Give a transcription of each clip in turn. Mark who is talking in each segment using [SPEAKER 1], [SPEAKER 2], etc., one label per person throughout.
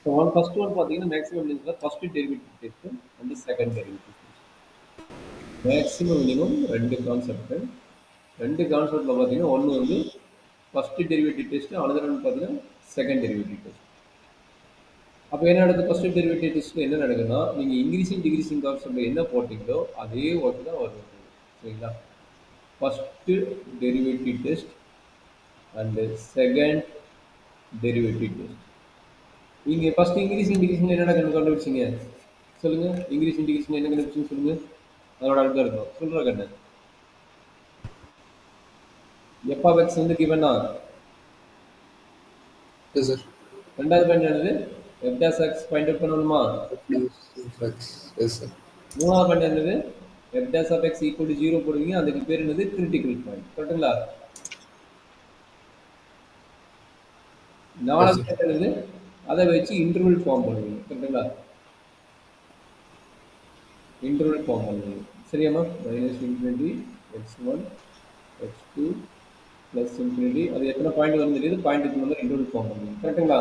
[SPEAKER 1] So first one பார்த்தீங்கன்னா maximum minimum first derivative test and second derivative test. Maximum minimum ரெண்டு concept. ரெண்டு கான்செப்ட்ல பார்த்தீங்கன்னா ஒன்று வந்து first derivative test, another one பார்த்தீங்கன்னா செகண்ட் டெரிவேட்டிவ் டெஸ்ட். அப்போ என்ன நடக்குது? ஃபர்ஸ்ட் டெரிவேட்டிவ் டெஸ்ட்ல என்ன நடக்குதுன்னா, நீங்க இன்க்ரீசிங் டிகிரீசிங் கான்செப்ட்ல என்ன போட்டீங்களோ அதே ஒர்க் தான் வருது. சரிங்களா? First derivative test and second derivative test. நீங்க ஃபர்ஸ்ட் இன்க்ரீசிங் டிகிரீசிங் என்னடா கண்டுபிடிச்சீங்க? சொல்லுங்க. இன்க்ரீசிங் டிகிரீசிங் என்ன கண்டுபிடிச்சீங்க சொல்லுங்க. அதோட அடுத்த இருக்கும் சொல்ற கண்ணு. எஃப்எக்ஸ் வந்து கிவனா.
[SPEAKER 2] Yes, sir.
[SPEAKER 1] ரெண்டாவது பாயிண்ட் என்னது? F dash X point out பண்ணணுமா?
[SPEAKER 2] Flex. Yes, sir.
[SPEAKER 1] மூணாவது பாயிண்ட் என்னது? F dash of X equal to 0 போடுவீங்க. அதுக்கு பேர் என்னது? Critical point. கரெக்ட்டுங்களா?
[SPEAKER 2] Yes,
[SPEAKER 1] நாலாவது
[SPEAKER 2] sir.
[SPEAKER 1] பாயிண்ட் என்னது? அதை வச்சு இன்டர்வல் ஃபார்ம் பண்ணுவீங்க. கரெக்ட்டுங்களா? இன்டர்வல் ஃபார்ம் பண்ணுவீங்க. சரியாம்மா? Minus infinity x one x two plus infinity. அது எத்தனை பாயிண்ட் வந்து தெரியுது? பாயிண்ட்டுக்கு வந்து இன்டர்வல் ஃபார்ம் பண்ணுவீங்க. கரெக்ட்டுங்களா?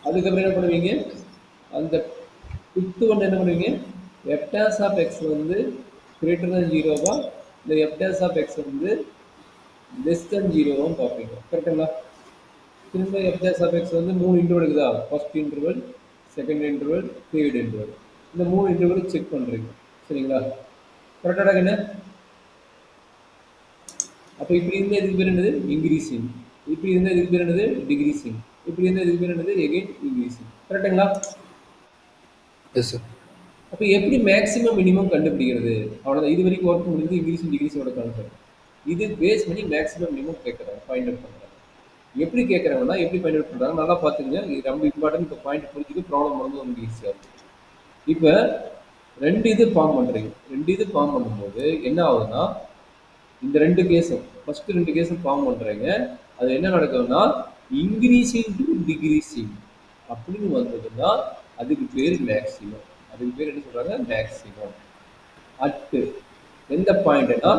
[SPEAKER 1] அதுக்கப்புறம் என்ன பண்ணுவீங்க? அந்த ஃபிஃப்த் ஒன் என்ன பண்ணுவீங்க? எஃப் டேஸ் ஆஃப் எக்ஸ் வந்து கிரேட்டர் than ஜீரோவா இல்லை எஃப் டேஸ் ஆஃப் எக்ஸ் வந்து லெஸ் தென் ஜீரோவும் பார்ப்பீங்க. கரெக்டுங்களா? திரும்ப எஃப் டேஸ் ஆஃப் எக்ஸ் வந்து மூணு இன்டர்வல் இருக்குதா? First interval, second interval, third interval. இந்த மூணு இன்டர்வல் செக் பண்ணுறீங்க. சரிங்களா? கரெக்டாக என்ன? அப்போ இப்படி இருந்தால் இதுக்கு பேர் என்னது? இன்க்ரீசிங். இப்படி இருந்தால் இதுக்கு பேர் என்னது? டிகிரீசிங். இப்படி இருந்தால் இதுக்கு பேர் என்னது? Again increasing. கரெக்டுங்களா?
[SPEAKER 2] Yes, sir.
[SPEAKER 1] அப்போ எப்படி மேக்ஸிமம் மினிமம் கண்டுபிடிக்கிறது? அவ்வளோதான். இது வரைக்கும் ஒர்க் முடிஞ்சது இன்க்ரீசிங் டிகிரீஸோட கான்செப்ட். இது பேஸ் பண்ணி மேக்ஸிமம் மினிமம் கேட்குறாங்க, ஃபைண்ட் அவுட் பண்ணுறாங்க. எப்படி கேட்குறாங்கன்னா எப்படி ஃபைண்ட் அவுட் பண்ணுறாங்க நல்லா பார்த்துங்க. இது ரொம்ப இம்பார்ட்டன்ட். இப்போ பாயிண்ட் புரிஞ்சுட்டு ப்ராப்ளம் வந்து உங்களுக்கு ஈஸியாக இருக்கும். இப்போ ரெண்டு இது ஃபார்ம் பண்ணுறீங்க. ரெண்டு இது ஃபார்ம் பண்ணும்போது என்ன ஆகுதுன்னா, இந்த ரெண்டு கேஸும் ஃபர்ஸ்ட் ரெண்டு கேஸும் ஃபார்ம் பண்ணுறீங்க. அது என்ன நடக்குதுன்னா இன்க்ரீசிங் டு டிகிரீசிங் அப்படின்னு வந்ததுன்னா அதுக்கு பேர் மேக்ஸிமம். அதுக்கு பேர் என்ன சொல்றாங்க? மேக்ஸிமம். அட்டு எந்த பாயிண்ட்னா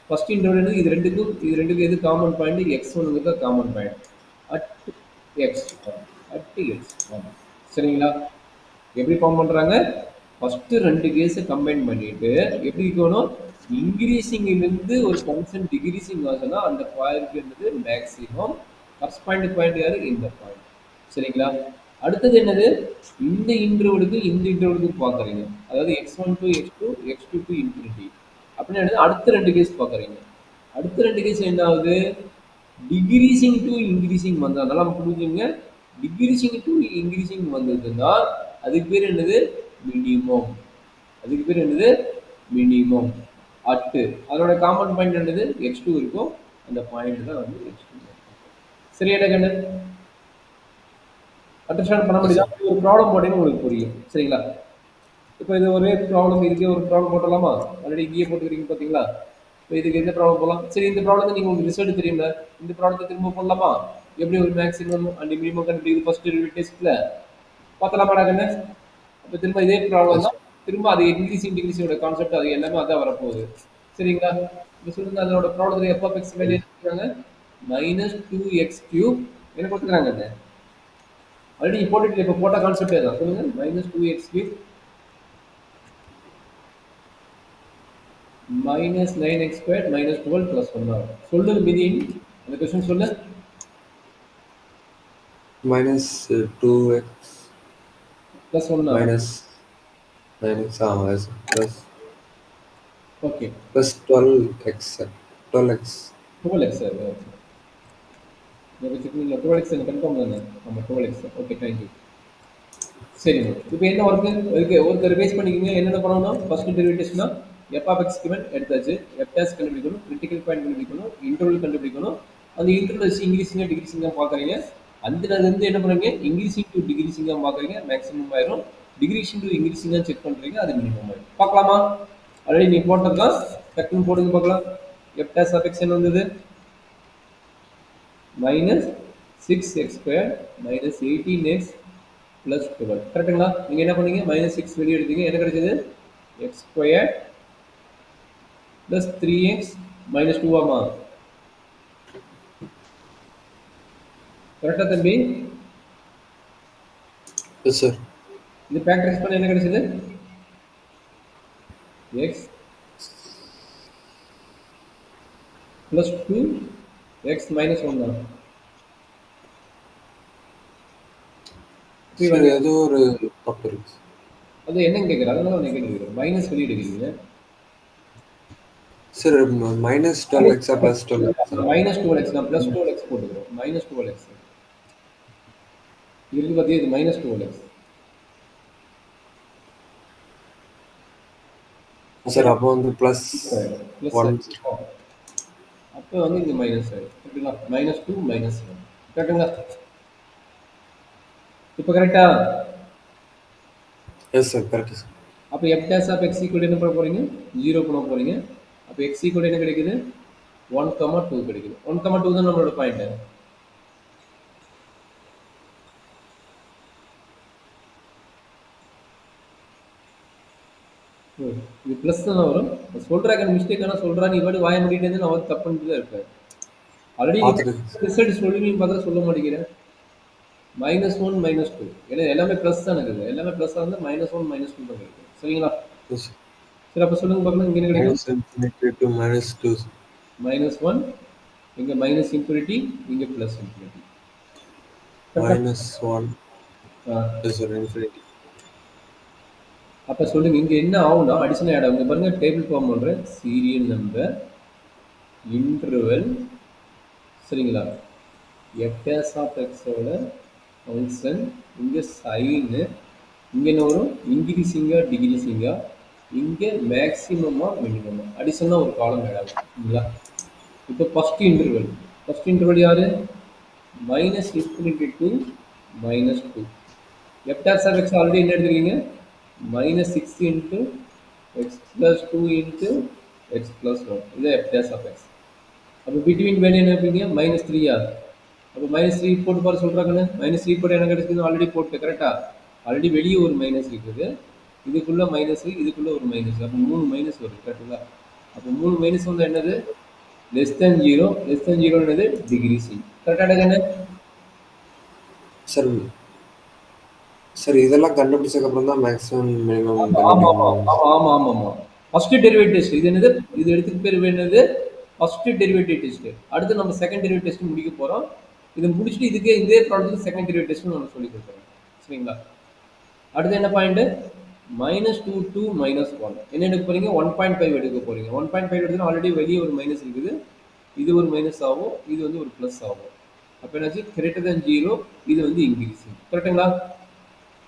[SPEAKER 1] ஃபர்ஸ்ட் இன்டர்வல் இது ரெண்டுக்கும் எது காமன் பாயிண்ட்? எக்ஸ் ஒன்னுங்கிறது common point. At x at x. சரிங்களா? எப்படி ஃபார்ம் பண்றாங்க? ஃபர்ஸ்ட் ரெண்டு கேஸை கம்பைன் பண்ணிட்டு எப்படி இருக்கணும்? இன்க்ரீசிங்லேருந்து ஒரு ஃபங்க்ஷன் டிகிரீசிங் ஆகுதுன்னா அந்த பாயிண்ட் என்னது? மேக்ஸிமம். ஃபர்ஸ்ட் பாயிண்ட் யாரு? இந்த பாயிண்ட். சரிங்களா? அடுத்தது என்னது? இந்த இன்டர்வலுக்கு பார்க்குறீங்க. அதாவது X one to X two X two to infinity அப்படின்னு என்னது? அடுத்த ரெண்டு கேஸ் பார்க்குறீங்க. அடுத்த ரெண்டு கேஸ் என்ன ஆகுது? டிகிரீசிங் டு இன்க்ரீசிங் வந்தா நல்லா புரிஞ்சுங்க. டிகிரீசிங் டு இன்க்ரீசிங் வந்ததுன்னா அதுக்கு பேர் என்னது? மினிமம். அதுக்கு பேர் என்னது? மினிமம். அட்டு அதோட காமன் பாயிண்ட் என்னது? எக்ஸ் டூ இருக்கும். அந்த பாயிண்ட் தான் வந்து எக்ஸ் டூ. சரியான கண்ணு? அண்டர்ஸ்டாண்ட் பண்ண
[SPEAKER 2] Yes,
[SPEAKER 1] முடியுதா?
[SPEAKER 2] sir.
[SPEAKER 1] ஒரு ப்ராப்ளம் போட்டீங்கன்னா உங்களுக்கு புரியும். சரிங்களா? இப்போ இது ஒரே ப்ராப்ளம், இதுக்கே ஒரு ப்ராப்ளம் போட்டலாமா? ஆல்ரெடி இங்கேயே போட்டுக்கிறீங்க பார்த்தீங்களா? இப்போ இதுக்கு எந்த ப்ராப்ளம் போடலாம்? சரி, இந்த ப்ராப்ளத்தை நீங்கள் உங்களுக்கு ரிசல்ட் தெரியும்ல, இந்த ப்ராப்ளத்தை திரும்ப போடலாமா? எப்படி ஒரு மேக்ஸிமம் அண்ட் மினிமம் கண்டுபிடிக்குது ஃபர்ஸ்ட் டெஸ்ட்ல பார்த்தலாமாடா கண்ணு? அப்போ திரும்ப இதே ப்ராப்ளம்
[SPEAKER 2] Yes,
[SPEAKER 1] தான்.
[SPEAKER 2] sir.
[SPEAKER 1] திரும்ப அது இன்க்ரீசிங் டிகிரீஸோட கான்செப்ட் அது எல்லாமே அதான் வரப்போகுது. சரிங்களா? இப்போ சொல்லுங்க அதோட ப்ராப்ளத்தில் எஃப் ஆஃப் எக்ஸ் வேல்யூ எடுத்துக்கிறாங்க மைனஸ் டூ எக்ஸ் கியூப் என்ன கொடுத்துக்கிறாங்க? ஆல்ரெடி போட்டுட்டு இப்போ போட்ட கான்செப்டே தான். சொல்லுங்க. Minus two X cube minus 9x squared minus 12 plus 1 ஆகும். சொல்லு மீதின் அந்த கொஸ்டின் சொல்லு.
[SPEAKER 2] Minus 2x
[SPEAKER 1] plus 1 ஆகும்.
[SPEAKER 2] minus 9x. Yes, sir.
[SPEAKER 1] Okay.
[SPEAKER 2] Plus 12x, sir. 12x.
[SPEAKER 1] 12x sir. வச்சுருக்கீங்களா? 12x கன்ஃபார்ம் தானே? ஆமாம் 12x. Okay, thank you. சரிங்க. இப்போ என்ன ஒர்க்கு இருக்கு? ஒருத்தர் பேஸ் பண்ணிக்கோங்க. என்னென்ன பண்ணணும்? ஃபர்ஸ்ட் டெரிவேட்டிவ்ஸ்னா எஃப் ஆஃப் எக்ஸ் கிவன் எடுத்தாச்சு. எஃப் டேஸ் கண்டுபிடிக்கணும், கிரிட்டிக்கல் பாயிண்ட் கண்டுபிடிக்கணும், இன்டர்வல் கண்டுபிடிக்கணும். அந்த இன்டர்வல் வச்சு இன்க்ரீசிங்காக டிகிரீசிங்காக பார்க்குறீங்க. அதுலேருந்து என்ன பண்ணுறீங்க? இன்க்ரீசிங் டு டிகிரீசிங்காக பார்க்குறீங்க. மேக்ஸிமம் ஆயிரும். டிகிரீசிங் டு இன்க்ரீசிங்காக செக் பண்ணுறீங்க. அது மினிமம் ஆயிரும். பார்க்கலாமா? ஆல்ரெடி நீ போட்டது தான். டக்குன்னு போடுங்க பார்க்கலாம். எஃப் டேஸ் ஆஃப் எக்ஸ் என்ன வந்தது? Minus six X square minus 18x plus 12. கரெக்டுங்களா? நீங்கள் என்ன பண்ணீங்க? மைனஸ் சிக்ஸ் வெளியே எடுத்தீங்க. என்ன கிடைச்சது? X square plus three x minus டூவாமா? கரெக்டாக தம்பி?
[SPEAKER 2] Yes, sir.
[SPEAKER 1] இது ஃபேக்டரைஸ் பண்ண என்ன கிடைச்சது? X plus two x minus one தான்.
[SPEAKER 2] சார் ஏதோ ஒரு தப்பு இருக்கு.
[SPEAKER 1] அது என்னன்னு கேட்குறேன், அதனால நான் கேட்குறேன். மைனஸ் வெளியே எடுக்கிறீங்க.
[SPEAKER 2] சார் மைனஸ் டுவெல் எக்ஸா ப்ளஸ் டுவெல் எக்ஸா?
[SPEAKER 1] மைனஸ் டுவெல் எக்ஸ் நான் ப்ளஸ் டுவெல் எக்ஸ் போட்டுக்கிறோம். மைனஸ் டுவெல் எக்ஸ் இருக்கு பார்த்தீங்க, இது மைனஸ் டுவெல் எக்ஸ்.
[SPEAKER 2] சார் அப்போ வந்து ப்ளஸ்
[SPEAKER 1] ப்ளஸ்
[SPEAKER 2] ஒன்.
[SPEAKER 1] அப்போ வந்து இங்கே மைனஸ் ஆகிடும். கரெக்டுங்களா? Minus two minus one. கரெக்டுங்களா? இப்போ கரெக்டா?
[SPEAKER 2] Yes sir, correct sir.
[SPEAKER 1] அப்போ f dash of X equal என்ன பண்ண போகிறீங்க? 0 பண்ண போகிறீங்க. அப்போ எக்ஸ் ஈக்குவல் என்ன கிடைக்குது? 1,2 கிடைக்குது. 1,2 தான் நம்மளோட பாயிண்ட். இது ப்ளஸ் தானே வரும். சொல்கிறாங்க மிஸ்டேக், ஆனால் சொல்கிறா நீ பாட்டு வாய முடிக்கிட்டே இருந்து நான் வந்து தப்பு பண்ணிட்டு தான் இருப்பேன். ஆல்ரெடி ரிசல்ட் சொல்லுவீங்க பார்த்தா சொல்ல மாட்டேங்கிறேன். மைனஸ் ஒன் மைனஸ் டூ, ஏன்னா எல்லாமே ப்ளஸ் தான் இருக்குது. எல்லாமே ப்ளஸ்ஸாக இருந்தால் மைனஸ் ஒன் மைனஸ் டூ தான் கிடைக்கும். சரிங்களா? சரி, அப்போ சொல்லுங்க பார்க்கலாம், இங்கே என்ன கிடைக்கும்?
[SPEAKER 2] Minus two.
[SPEAKER 1] மைனஸ் ஒன், இங்கே மைனஸ் இன்ஃபினிட்டி, இங்கே ப்ளஸ் இன்ஃபினிட்டி.
[SPEAKER 2] Minus one.
[SPEAKER 1] ஆ,
[SPEAKER 2] சார் இன்ஃபினிட்டி.
[SPEAKER 1] அப்போ சொல்லுங்க இங்கே என்ன ஆகும்னா அடிஷனல் ஆட் ஆகும். பாருங்க, டேபிள் ஃபார்ம் பண்ணுறேன். சீரியல் நம்பர், இன்டர்வல், சரிங்களா? எஃப்எஸ் ஆஃப் எக்ஸோட ஃபங்க்ஷன், இங்கே சைனு, இங்கே என்ன வரும்? இன்க்ரீஸிங்கா டிக்ரீஸிங்கா, இங்கே மேக்ஸிமமா மினிமமா, அடிஷனலாக ஒரு காலம் ஆட் ஆகும். சரிங்களா? இப்போ ஃபஸ்ட் இன்டர்வல் யாரு? Minus infinity to minus two. F dash of x already என்ன எடுத்துருக்கீங்க? Minus six into x plus two into x plus one. இது எஃப்டாஸ் ஆஃப் எக்ஸ். அப்போ பிட்வீன் வேல்யூ என்ன இருப்பீங்க? மைனஸ் த்ரீயா? அப்போ மைனஸ் த்ரீ போட்டு பாரு சொல்கிறாங்கன்னு. மைனஸ் த்ரீ போட்டு என்ன கிடைக்குது? ஆல்ரெடி போட்டு கரெக்டாக. ஆல்ரெடி வெளியே ஒரு மைனஸ் இருக்குது, இதுக்குள்ளே மைனஸ், இதுக்குள்ளே ஒரு மைனஸ். அப்போ 3 மைனஸ் வருது. கரெக்டுங்களா? அப்போ 3 மைனஸ் வந்து என்னது? Less than zero. Less than zero என்னது? டிகிரிசிங். கரெக்டாக என்ன
[SPEAKER 2] சார்? சார் இதெல்லாம் கண்டுபிடிச்சதுக்கு அப்புறம் தான் மேக்ஸிமம் மினிமம்
[SPEAKER 1] ஆமாம்
[SPEAKER 2] கண்டுபிடிக்கணும்.
[SPEAKER 1] ஆமாம் ஆமாம் ஆமாம். ஃபர்ஸ்ட் டெரிவேட்டிவ் டெஸ்ட் இது என்னது? இது எடுத்துக்கு பேர் என்னது? First derivative test. அடுத்து நம்ம செகண்ட் டெரிவேட்டிவ் டெஸ்ட் முடிக்க போகிறோம். இதை முடிச்சுட்டு இதே ப்ராப்ளத்துக்கு செகண்ட் டெரிவேட்டிவ் டெஸ்ட் நம்ம சொல்லி கொடுக்குறோம். சரிங்களா? அடுத்து என்ன point? Minus two to minus one என்ன எடுக்க போறீங்க? 1.5 எடுக்க போறீங்க. 1.5 எடுத்துனா ஆல்ரெடி வெளியே ஒரு மைனஸ் இருக்குது, இது ஒரு மைனஸ் ஆகும், இது வந்து ஒரு ப்ளஸ் ஆகும். அப்போ என்னாச்சு? கிரேட்டர் தேன் ஜீரோ, இது வந்து இன்க்ரீஸிங். கரெக்டுங்களா?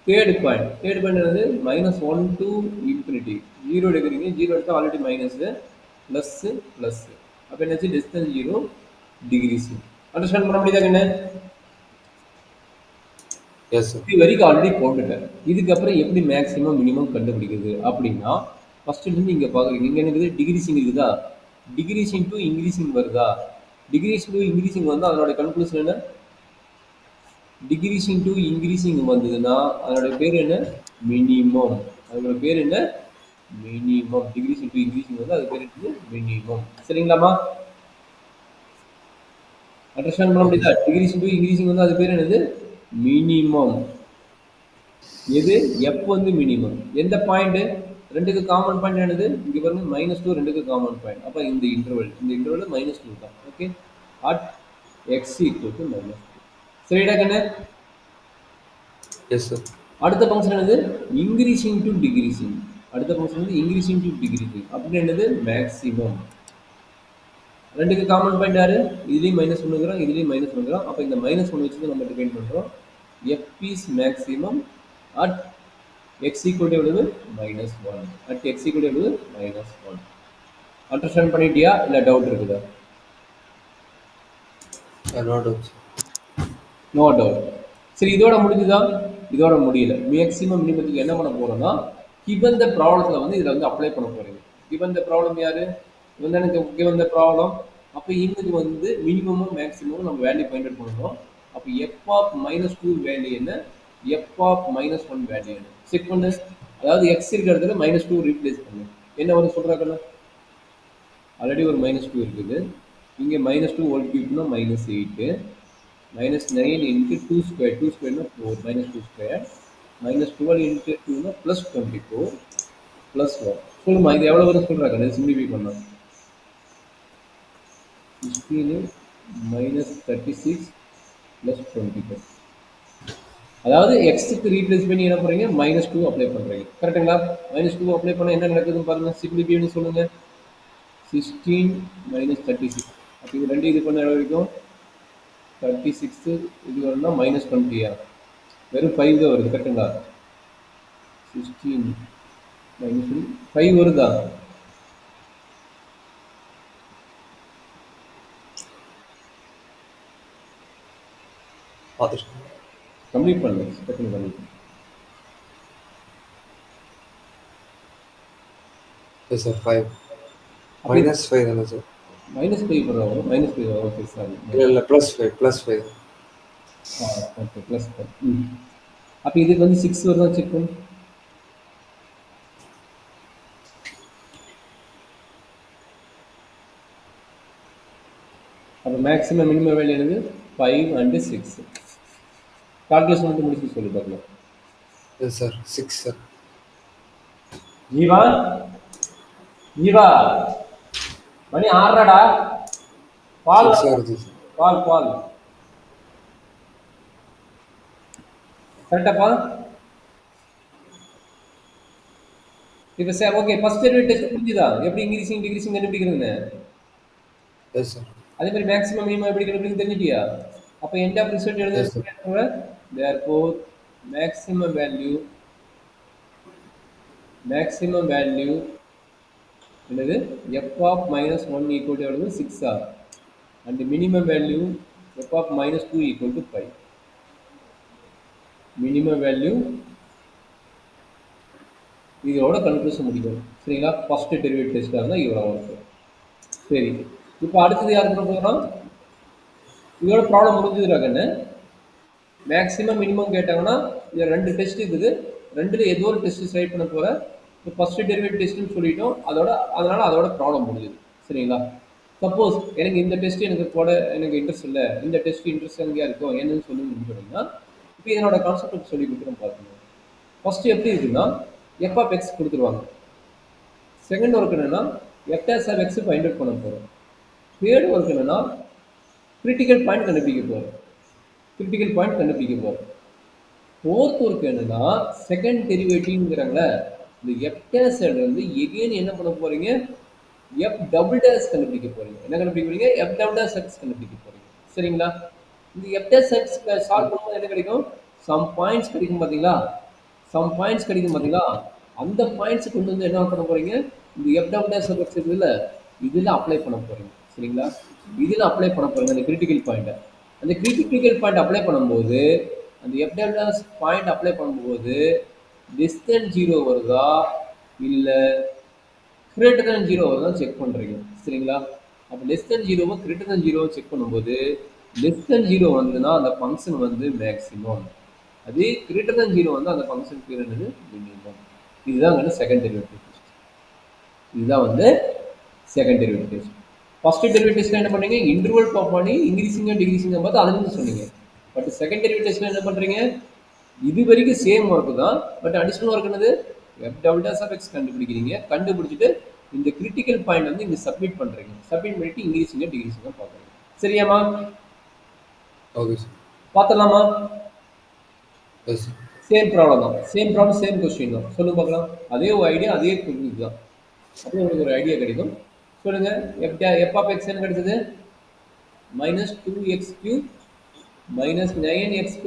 [SPEAKER 1] தேர்ட் பாயிண்ட் என்னது? Minus one to infinity. Zero எடுக்கிறீங்க, ஜீரோ எடுத்தால் ஆல்ரெடி மைனஸ், ப்ளஸ்ஸு ப்ளஸ்ஸு. அப்போ என்னாச்சு? Less than zero, decreasing. Understand பண்ண முடியுதா என்ன?
[SPEAKER 2] Yes sir.
[SPEAKER 1] இது வரைக்கும் ஆல்ரெடி போட்டுட்டேன். இதுக்கப்புறம் எப்படி மேக்ஸிமம் மினிமம் கண்டுபிடிக்கிறது அப்படின்னா, ஃபர்ஸ்ட்லேருந்து இங்கே பார்க்குறீங்க, இங்கே இருக்குது டிகிரிசிங் இருக்குதா? டிகிரிசிங் டு இன்க்ரீசிங் வருதா? டிகிரிசிங் டு இன்க்ரீசிங் வந்து அதனோட கன்க்ளூஷன் என்ன? டிகிரிசிங் டு இன்க்ரீசிங் வந்ததுன்னா அதனோட பேர் என்ன? மினிமம். அதோட பேர் என்ன? மினிமம். டிகிரிசிங் டு இன்க்ரீசிங் வந்து அது பேர் என்னது? மினிமம். சரிங்களாமா? அண்டர்ஸ்டாண்ட் பண்ண முடியுதா? டிகிரிசிங் டு இன்க்ரீசிங் வந்து அது பேர் என்னது? மினிமம். எது? எஃப் வந்து மினிமம். எந்த பாயிண்ட்? ரெண்டுக்கு காமன் பாயிண்ட் என்னது? இங்க பாருங்க, மைனஸ் டூ ரெண்டுக்கு காமன் பாயிண்ட். அப்போ இந்த இன்டர்வல் மைனஸ் டூ தான். Okay, at x equal to minus two. சரிடா கண்ணு?
[SPEAKER 2] Yes sir.
[SPEAKER 1] அடுத்த ஃபங்க்ஷன் என்னது? Increasing to decreasing. அடுத்த ஃபங்க்ஷன் வந்து இன்க்ரீசிங் டு டிகிரிசிங். அப்படின்னு என்னது? மேக்ஸிமம். ரெண்டுக்கு காமன் பாயிண்ட் யாரு? இதுலேயும் மைனஸ் ஒன்றுங்கிறோம், இதுலேயும் மைனஸ் ஒன்றுங்கிறோம். அப்போ இந்த மைனஸ் ஒன்று வச்சு நம்ம டிஃபைன் பண்ணுறோம். F is maximum at x equal எவ்வளவு? Minus one. At x equal எவ்வளவு? Minus one. அண்டர்ஸ்டாண்ட் பண்ணிட்டியா? இல்லை டவுட் இருக்குதா?
[SPEAKER 2] No doubt.
[SPEAKER 1] No doubt. சரி, இதோட முடிஞ்சுதா? இதோட முடியல. மேக்ஸிமம் மினிமத்துக்கு என்ன பண்ண போறோம்னா, கிவன் த ப்ராப்ளத்தில் வந்து இதில் வந்து அப்ளை பண்ண போறீங்க. கிவன் த ப்ராப்ளம் யாரு? இவன் தானே கிவன் த ப்ராப்ளம். அப்போ இவனுக்கு வந்து மினிமமும் மேக்ஸிமமும் நம்ம வேல்யூ ஃபைண்ட் அவுட் பண்ணணும். அப்போ f of minus two value என்ன? F of minus one value என்ன? செக் பண்ணு. அதாவது எக்ஸ் இருக்கிற இடத்துல மைனஸ் டூ ரீப்ளேஸ் பண்ணு. என்ன வந்து சொல்றாங்கல்ல, ஆல்ரெடி ஒரு மைனஸ் டூ இருக்குது. இங்கே மைனஸ் டூ ஹோல் கியூப்னா minus eight, minus nine into two square. Two ஸ்கொயர்னா four, minus two square. Minus 12 into 2னா ப்ளஸ் 24 ப்ளஸ் 1. சொல்லுமா இது எவ்வளோ வரும் சொல்கிறாங்க சிம்பிளிஃபை பண்ணலாம். 16 மைனஸ் 36 ப்ளஸ் 24. அதாவது எக்ஸுக்கு ரீப்ளேஸ் பண்ணி என்ன பண்ணுறீங்க, -2 அப்ளை பண்ணுறீங்க. கரெக்டுங்களா? -2 அப்ளை பண்ணால் என்ன நடக்குதுன்னு பாருங்கள். சிம்பிளிஃபைன்னு சொல்லுங்கள். 16 மைனஸ் 36. அப்போ இது ரெண்டு இது பண்ண வரைக்கும் 36 இது வரணும்னா -20. வெறும் 5 தான் வருது. கரெக்டுங்களா? 16 மைனஸ் 5 வருதா?
[SPEAKER 2] பார்த்துருக்கேன்.
[SPEAKER 1] கம்ப்ளீட் பண்ணு. டக்குனு பண்ணிட்டு
[SPEAKER 2] எஸ் சார் 5 -5 தானே சார்?
[SPEAKER 1] -5 வரும். -5 வரும். Okay sorry.
[SPEAKER 2] இல்லை +5
[SPEAKER 1] ஓகே +5. அப்போ இதுக்கு வந்து 6 வருதா செக் பண்ணு. அப்போ மேக்ஸிமம் மினிமம் வேல்யூ என்னது? 5 and 6. கால்குலேஷன் மட்டும் முடிச்சு சொல்லி பார்க்கலாம்.
[SPEAKER 2] Yes sir 6 sir.
[SPEAKER 1] Jeeva Jeeva மணி 6:30டா. பால்
[SPEAKER 2] 6 வருது சார்.
[SPEAKER 1] பால் கரெக்டாப்பா? இப்போ sir okay first derivative test புரிஞ்சுதா? எப்படி இன்க்ரீசிங் டிக்ரீசிங் கண்டுபிடிக்கிறதுன்னு?
[SPEAKER 2] Yes sir.
[SPEAKER 1] அதே மாதிரி மேக்ஸிமம் மினிமம் எப்படி கண்டுபிடிக்க தெரிஞ்சிட்டியா? அப்போ end of result
[SPEAKER 2] yes sir.
[SPEAKER 1] எழுதுறது therefore maximum value என்னது f of -1 equal to எவ்வளவு 6 and minimum value f of -2 equal to 5. minimum value இதோட கன்க்ளூஷன் முடிக்கும். சரிங்களா? ஃபர்ஸ்ட் டெரிவேட்டிவ் டெஸ்ட்டாக இருந்தால் இவ்வளோ இருக்கும். சரி, இப்போ அடுத்தது யார் பண்ண போகிறோம்? இதோட ப்ராப்ளம் முடிஞ்சதுடா கண்ணு. மேக்ஸிமம் மினிமம் கேட்டாங்கன்னா இது ரெண்டு டெஸ்ட் இருக்குது. ரெண்டில் ஏதோ ஒரு டெஸ்ட் செலக்ட் பண்ண போகிறேன். இப்போ ஃபர்ஸ்ட் டெரிவேட்டிவ் டெஸ்ட்னு சொல்லிட்டோம். அதோட ப்ராப்ளம் முடிஞ்சுது. சரிங்களா? சப்போஸ் எனக்கு இந்த டெஸ்ட் எனக்கு இன்ட்ரெஸ்ட் இல்லை, இந்த டெஸ்ட் இன்ட்ரெஸ்ட் எங்கேயா இருக்கும் என்னன்னு சொல்லுன்னு சொன்னீங்கன்னா இப்போ இதனோட கான்செப்ட் சொல்லி கொடுக்குறோம் பார்க்கணும். ஃபர்ஸ்ட் எப்படி இருக்குன்னா f of x கொடுத்துருவாங்க. செகண்ட் ஒர்க் என்னன்னா f dash of x find out பண்ண போகிறோம். தேர்ட் ஒர்க் என்னன்னா கிரிட்டிக்கல் பாயிண்ட் கண்டுபிடிக்க போகிறோம். ஃபோர்த் ஒர்க் என்னன்னா செகண்ட் டெரிவேட்டிவ்ங்கிறாங்களே இந்த f dash வந்து எகைன் என்ன பண்ண போறீங்க, f double dash கண்டுபிடிக்க போறீங்க. என்ன கண்டுபிடிக்க போறீங்க? f double dash x கண்டுபிடிக்க போறீங்க. சரிங்களா? இந்த f dash x சால்வ் பண்ணும்போது என்ன கிடைக்கும்? சம் பாயிண்ட்ஸ் கிடைக்கும் பார்த்தீங்களா? அந்த பாயிண்ட்ஸ் கொண்டு வந்து என்ன பண்ண போறீங்க, இந்த f double dash x இருக்குல்ல இதில் அப்ளை பண்ண போறீங்க. சரிங்களா? இதில் அப்ளை பண்ண போறீங்க அந்த கிரிட்டிக்கல் பாயிண்ட்டை. அந்த கிரிட்டிக்கல் பாயிண்ட் அப்ளை பண்ணும்போது அந்த f double dash point apply பண்ணும்போது லெஸ் தென் 0 வருதா இல்லை கிரேட்டர் தென் 0 வருதா செக் பண்ணுறீங்க. சரிங்களா? அப்போ less than 0 greater than 0 check பண்ணும்போது லெஸ் தென் 0 வந்துன்னா அந்த ஃபங்க்ஷன் வந்து மேக்ஸிமம், அதே கிரேட்டர் தென் 0 வந்து அந்த ஃபங்க்ஷன் பேர் என்னது மினிமம். இதுதான் வந்து second derivative test. First derivative டெஸ்ட்ல என்ன பண்ணீங்க, இன்டர்வல் பாப் பண்ணி இன்க்ரீசிங் அண்ட் டிக்ரீசிங் பார்த்து அதுன்னு சொன்னீங்க. பட் செகண்ட் டெரிவேட்டிவ் டெஸ்ட்ல என்ன பண்றீங்க, இது வரைக்கும் சேம் ஒர்க் தான். பட் அடிஷனல் ஒர்க் என்னது, f double dash of x கண்டுபிடிக்கிறீங்க. கண்டுபிடிச்சிட்டு இந்த கிரிட்டிக்கல் பாயிண்ட் வந்து இங்க சப்மிட் பண்றீங்க. சப்மிட் பண்ணிட்டு இன்க்ரீசிங் அண்ட் டிக்ரீசிங் பார்க்குறீங்க. சரியாமா?
[SPEAKER 2] Okay sir.
[SPEAKER 1] பார்த்தலாமா?
[SPEAKER 2] Yes sir.
[SPEAKER 1] சேம் ப்ராப்ளம் தான். சேம் கொஸ்டின் தான். சொல்லுங்க பார்க்கலாம். அதே ஒரு ஐடியா, அதே இதுதான். அப்படியே உங்களுக்கு ஒரு ஐடியா கிடைக்கும். சொல்லுங்க. f of x என்ன கிடைச்சது? -2x³ -9x²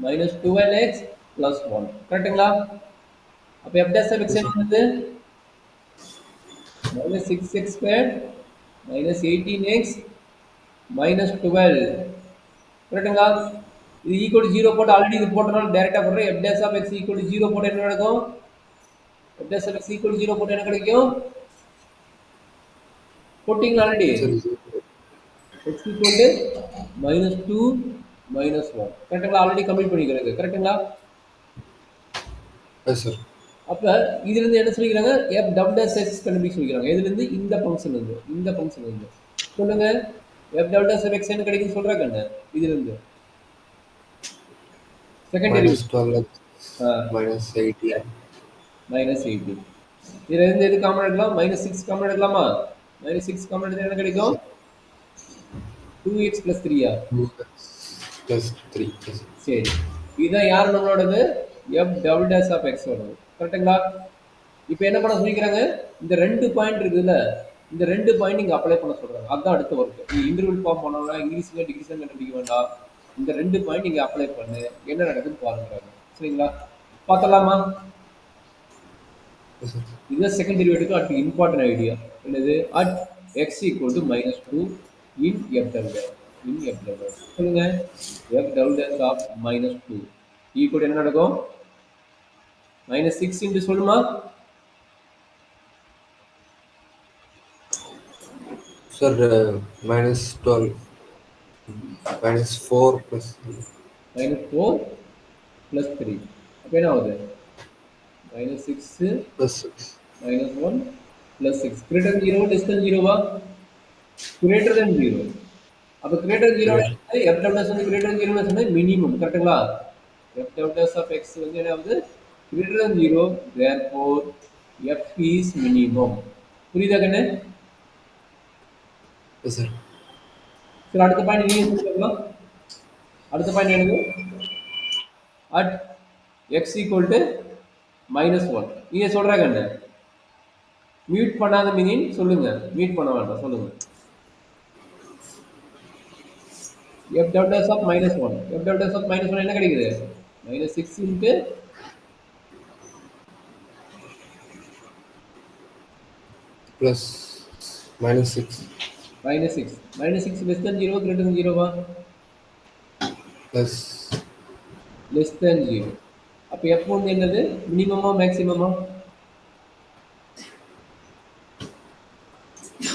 [SPEAKER 1] -12x + 1. கரெக்டுங்களா? அப்போ f dash of x என்ன வந்தது? -6x² -18x -12. கரெக்டுங்களா? இது ஈக்குவல் 0 போட்டு ஆல்ரெடி இது போட்டனால டைரக்டா போடுறேன். f dash of x = 0 போட்டு என்ன நடக்கும்? f dash of x = 0 போட்டு என்ன கிடைக்கும்? போட்டிங்களா ஆல்ரெடி?
[SPEAKER 2] சரி
[SPEAKER 1] x = -2 -1. கரெக்டுங்களா? ஆல்ரெடி கம்ப்ளீட் பண்ணிக்கிறது. கரெக்டுங்களா?
[SPEAKER 2] Yes sir.
[SPEAKER 1] அப்ப இதுல இருந்து என்ன சொல்லிக்கிறாங்க, f double dash x கண்டுபிடிச்சு சொல்லிக்கிறாங்க. இதுல இருந்து இந்த ஃபங்க்ஷன் இருந்து சொல்லுங்க. f double dash x என்ன கிடைக்குன்னு சொல்றாங்க. இதுல இருந்து second derivative
[SPEAKER 2] -12x minus 18.
[SPEAKER 1] Minus 18. இதுல இருந்து எது காமன் எடுக்கலாம்? மைனஸ் 6 காமன் எடுக்கலாமா? மைனஸ் 6 காமன் எடுத்தா என்ன கிடைக்கும்? 2x plus 3
[SPEAKER 2] plus 3. Yes.
[SPEAKER 1] சரி, இதுதான் யார் நம்மளோடது? f double dash of x ஓடது. கரெக்ட்டுங்களா? இப்போ என்ன பண்ண சொல்லிக்கிறாங்க? இந்த 2 பாயிண்ட் இருக்குதுல்ல, இந்த 2 பாயிண்ட் இங்க அப்ளை பண்ண சொல்றாங்க. அதான் அடுத்த ஒர்க். நீ இன்டர்வல் ஃபார்ம் பண்ணனும்னா இங்கிலீஷ்ல டிகிரிஸ்ல கண்டுபிடிக்க வேண்டாம். இந்த 2 பாயிண்ட் இங்க அப்ளை பண்ணு. என்ன நடக்குதுன்னு பாருங்க. சரிங்களா? பார்த்தலாமா?
[SPEAKER 2] Yes, sir.
[SPEAKER 1] இதுதான் செகண்ட் டெரிவேட்டிவ் அடுத்து இம்பார்ட்டன்ட் ஐடியா. என்னது? at x equal to -2 in f double dash. in f double dash. சொல்லுங்க. f double dash of -2 equal to என்ன நடக்கும்? -6 into சொல்லுமா?
[SPEAKER 2] Sir, minus 12. minus 4 plus 3.
[SPEAKER 1] -4 plus 3. அப்போ என்ன ஆகுது? -6
[SPEAKER 2] plus 6.
[SPEAKER 1] -1 plus 6. Greater than 0, less than 0 வா? Greater than 0. அப்போ greater than 0 f double dash வந்து greater than 0 னு சொன்னா மினிமம். கரெக்ட்டுங்களா? f double dash of x வந்து என்ன ஆகுது? Greater than 0, therefore f is minimum. புரியுதா கண்ணு?
[SPEAKER 2] Yes, sir.
[SPEAKER 1] சரி, அடுத்த பாயிண்ட் நீங்க சொல்லுங்க. அடுத்த பாயிண்ட் என்னது? at x equal to -1. நீங்க சொல்றாங்க என்ன? மியூட் பண்ணாத மீனிங் சொல்லுங்க. மியூட் பண்ண வேண்டாம் சொல்லுங்க. f double dash of -1. f double dash of -1 என்ன கிடைக்குது? -6 into
[SPEAKER 2] plus minus 6.
[SPEAKER 1] -6. -6 less than 0, greater than 0 வா?
[SPEAKER 2] plus
[SPEAKER 1] less than 0. அப்ப f வந்து என்னது? மினிமமா மேக்ஸிமமா?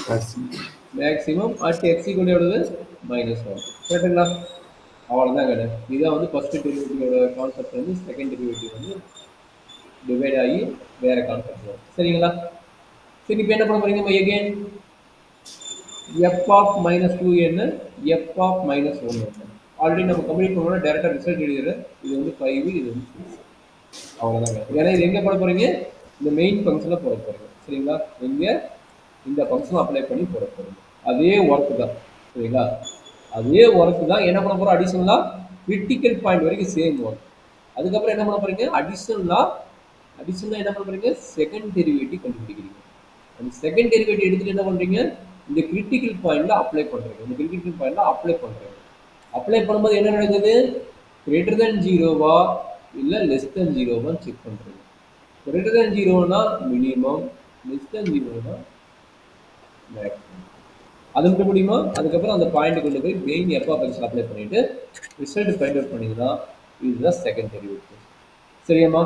[SPEAKER 2] plus
[SPEAKER 1] maximum at x equal to எவ்வளவு? -1. கரெக்ட்டுங்களா? அவ்வளவுதான் கண்ணு. இதான் வந்து ஃபர்ஸ்ட் டெரிவேட்டிவோட கான்செப்ட் வந்து செகண்ட் டெரிவேட்டிவ் வந்து டிவைட் ஆகி வேற கான்செப்ட் வரும். சரிங்களா? சரி, இப்போ என்ன பண்ண போறீங்க? again f of -2 என்ன? f of -1 என்ன? ஆல்ரெடி நம்ம கம்ப்ளீட் பண்ணோம்னா டைரக்டா ரிசல்ட் எழுதிடுறேன். இது வந்து 5, இது வந்து 6. அவ்வளவுதாங்க. ஏன்னா இது எங்க போட போறீங்க? இந்த மெயின் ஃபங்க்ஷன்ல போட போறீங்க. சரிங்களா? எங்க? இந்த ஃபங்க்ஷன் அப்ளை பண்ணி போட போறீங்க. அதே ஒர்க் தான். சரிங்களா? அதே ஒர்க் தான். என்ன பண்ண போறோம்? அடிஷனலா கிரிட்டிக்கல் பாயிண்ட் வரைக்கும் சேம் ஒர்க். அதுக்கப்புறம் என்ன பண்ண போறீங்க? அடிஷனலா என்ன பண்ண போறீங்க? செகண்ட் டெரிவேட்டிவ் கண்டுபிடிக்கிறீங்க. அந்த செகண்ட் டெரிவேட்டிவ் எடுத்துட்டு என்ன பண்றீங்க? இந்த கிரிட்டிக்கல் பாயிண்ட்ல அப்ளை பண்றீங்க. இந்த கிரிட்டிக்கல் பாயிண்ட்ல அப்ளை பண்றீங்க. அப்ளை பண்ணும்போது என்ன நடக்குது? கிரேட்டர் than 0வா இல்ல லெஸ் than 0வா செக் பண்றீங்க. கிரேட்டர் than 0னா மினிமம், லெஸ் than 0னா மேக்ஸிமம். அது மட்டும் முடியுமா? அதுக்கப்புறம் அந்த பாயிண்ட் கொண்டு போய் main f of x apply பண்ணிட்டு ரிசல்ட் ஃபைண்ட் அவுட் பண்ணிங்கன்னா இதுதான் செகண்ட் டெரிவேட்டிவ். சரியாம்மா?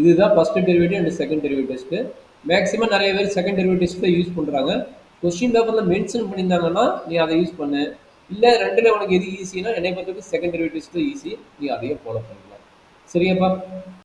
[SPEAKER 1] இதுதான் first derivative and second derivative test. Maximum நிறைய பேர் செகண்ட் டெரிவேட்டிவ் டெஸ்ட் யூஸ் பண்றாங்க. கொஸ்டின் பேப்பர்ல மென்ஷன் பண்ணியிருந்தாங்கன்னா நீ அதை யூஸ் பண்ணு. இல்ல ரெண்டுல உனக்கு எது ஈஸினா என்னை பொறுத்தவரைக்கும் செகண்ட் டெரிவேட்டிவ் டெஸ்ட் ஈஸி. நீ அதையே ஃபாலோ பண்ணிக்கலாம். சரியாப்பா?